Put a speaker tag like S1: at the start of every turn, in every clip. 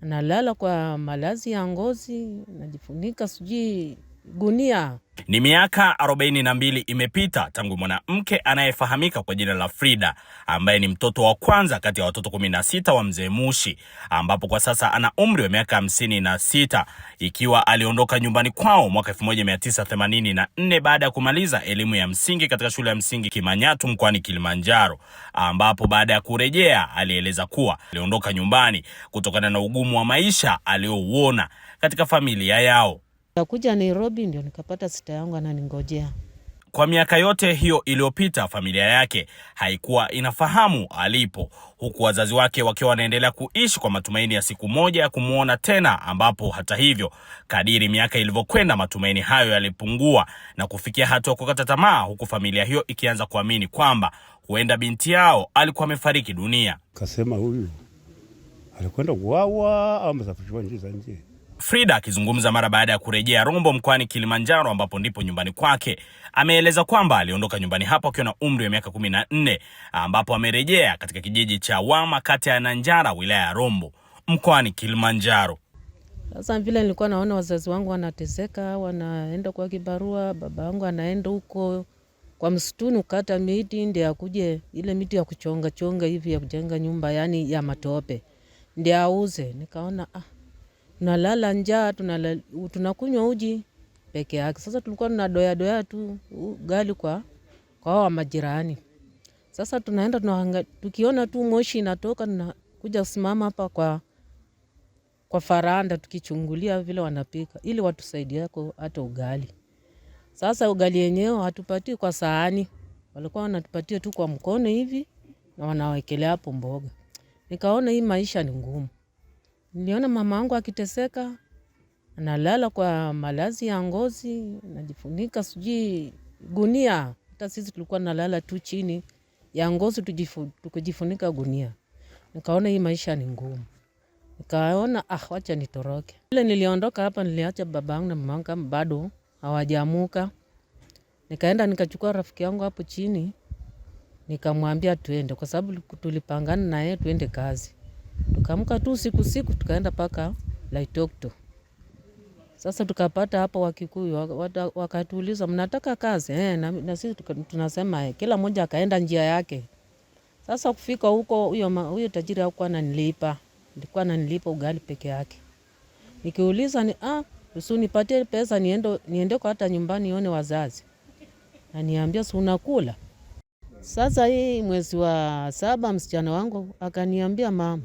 S1: Analala kwa malazi ya ngozi, najifunika sijui gunia.
S2: Ni miaka 42 imepita tangu mwanamke anayefahamika kwa jina la Frida, ambaye ni mtoto wa kwanza kati ya watoto 16 wa mzee Mushi, ambapo kwa sasa ana umri wa miaka 56, ikiwa aliondoka nyumbani kwao mwaka 1984 baada ya kumaliza elimu ya msingi katika shule ya msingi Kimanyatu mkoani Kilimanjaro, ambapo baada ya kurejea alieleza kuwa aliondoka nyumbani kutokana na ugumu wa maisha aliouona katika familia yao.
S1: Nikakuja Nairobi ndio nikapata sita yangu ananingojea.
S2: Kwa miaka yote hiyo iliyopita, familia yake haikuwa inafahamu alipo, huku wazazi wake wakiwa wanaendelea kuishi kwa matumaini ya siku moja ya kumuona tena, ambapo hata hivyo kadiri miaka ilivyokwenda matumaini hayo yalipungua na kufikia hatua kukata tamaa, huku familia hiyo ikianza kuamini kwamba huenda binti yao alikuwa amefariki dunia.
S3: Kasema huyu alikwenda kuuawa au amesafirishwa nje za nje.
S2: Frida akizungumza mara baada ya kurejea Rombo mkoani Kilimanjaro, ambapo ndipo nyumbani kwake, ameeleza kwamba aliondoka nyumbani hapo akiwa na umri wa miaka 14, ambapo amerejea katika kijiji cha Wama kata ya Nanjara wilaya ya Rombo mkoani Kilimanjaro.
S1: Sasa vile nilikuwa naona wazazi wangu wanateseka, wanaenda kwa kibarua, baba wangu anaenda huko kwa msituni kukata miti ndio akuje ile miti ya kuchonga chonga hivi ya kujenga nyumba, yani ya matope, ndio auze. Nikaona tunalala njaa, tunakunywa uji peke yake. Sasa tulikuwa tunadoya tu ugali kwa wa majirani. Sasa tunaenda tukiona tu moshi inatoka, tunakuja kusimama hapa kwa faranda tukichungulia vile wanapika ili watusaidie hata ugali. Sasa ugali yenyewe hatupatii kwa sahani, walikuwa wanatupatia tu kwa mkono hivi na wanawekelea hapo mboga. Nikaona hii maisha ni ngumu. Niliona mama yangu akiteseka, analala kwa malazi ya ngozi, najifunika sijui gunia. Hata sisi tulikuwa nalala tu chini ya ngozi tukijifunika gunia. Nikaona hii maisha ni ngumu. Nikaona wacha nitoroke. Ile niliondoka hapa, niliacha baba yangu na mama yangu kama bado hawajaamuka. Nikaenda nikachukua rafiki yangu hapo chini, nikamwambia tuende kwa sababu tulipangana na yeye tuende kazi. Tukaamka tu siku tukaenda paka Laitokto. Sasa tukapata hapo Wakikuyu, wakatuuliza mnataka kazi? Na sisi tunasema kila mmoja akaenda njia yake. Sasa kufika huko, huyo tajiri hakuwa ananilipa. Alikuwa ananilipa ugali peke yake. Nikiuliza usinipatie pesa niende kwa hata nyumbani nione wazazi. Ananiambia si unakula. Sasa hii mwezi wa 7 msichana wangu akaniambia, mama,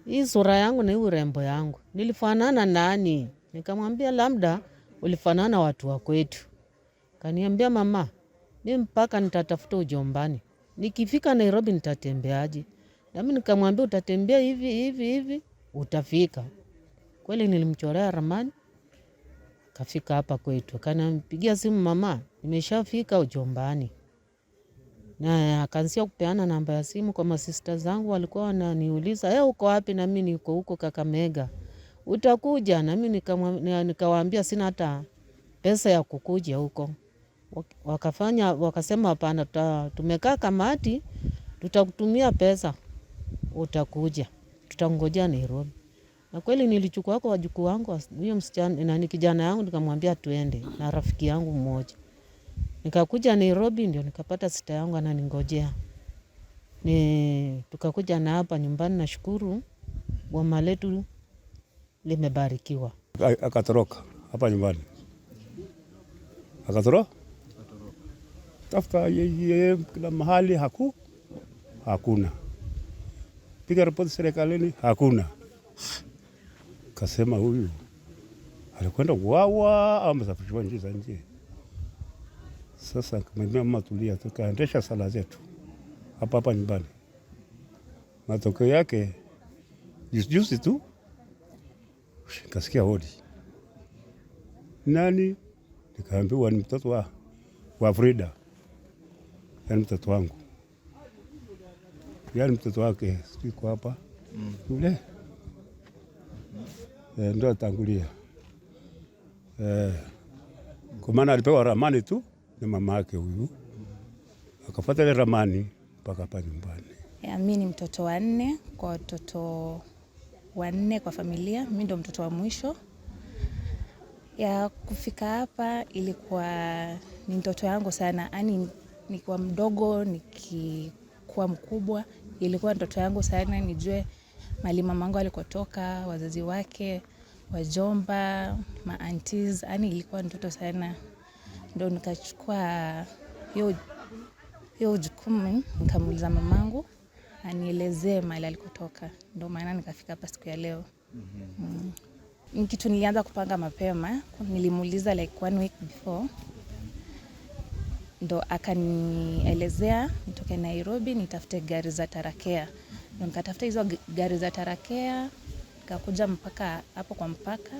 S1: hii sura yangu na hii urembo yangu nilifanana nani? Nikamwambia labda ulifanana watu wa kwetu. Kaniambia, mama, mimi mpaka nitatafuta ujombani. Nikifika Nairobi nitatembeaje? Nami nikamwambia utatembea hivi utafika. Kweli nilimchorea ramani, kafika hapa kwetu. Kanampigia simu, mama, nimeshafika ujombani. Na akaanza kupeana namba ya simu kwa masista zangu, walikuwa wananiuliza, uko wapi? Na mimi niko huko Kakamega. Utakuja? Na mimi nikawaambia sina hata pesa ya kukuja huko. Wakasema hapana, tumekaa kamati, tutakutumia pesa. Utakuja. Tutangojea Nairobi. Na kweli nilichukua kwa wajukuu wangu, huyo msichana na kijana yangu, nikamwambia tuende na rafiki yangu mmoja. Nikakuja Nairobi ndio nikapata sita yangu ananingojea. Tukakuja na hapa nyumbani, nashukuru boma letu limebarikiwa.
S3: Akatoroka hapa nyumbani. Akatoroka. Tafuta yeye kila mahali hakuna. Piga ripoti serikalini hakuna. Kasema huyu alikwenda kuuawa au amesafirishwa nje za nje. Sasa kamwambia mama tulia, tukaendesha sala zetu hapa nyumbani. Matokeo yake juzi tu kasikia hodi. Nani? Nikaambiwa ni mtoto wa Frida. Yani mtoto wangu. Yani mtoto wake siko hapa. Yule. Ndio tangulia. Kwa maana alipewa ramani tu na mama yake huyu. Akafuata ile ramani mpaka hapa nyumbani.
S4: Mimi ni mtoto wa 4 kwa watoto wanne kwa familia, mimi ndo mtoto wa mwisho. Ya kufika hapa ilikuwa ni ndoto yangu sana, yani nikiwa mdogo, nikikuwa mkubwa, ilikuwa ndoto yangu sana nijue mahali mamangu alikotoka, wazazi wake, wajomba, ma-aunties, yani ilikuwa ndoto sana. Ndo nikachukua hiyo jukumu, nikamuuliza mamangu anielezee mahali alikotoka. Ndo maana nikafika hapa siku ya leo. Ni kitu nilianza kupanga mapema, nilimuuliza like 1 week before. Ndo akanielezea nitoke Nairobi nitafute gari za tarakea. Ndo nikatafuta hizo gari za tarakea, nikakuja mpaka hapo kwa mpaka.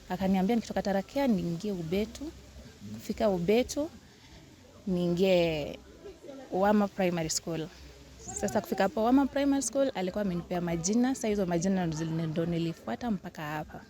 S4: Akaniambia nikitoka tarakea niingie Ubetu. Kufika Ubetu niingie Wama Primary School. Sasa kufika hapo Wama Primary School alikuwa amenipea majina, sasa hizo majina ndo nilifuata mpaka hapa.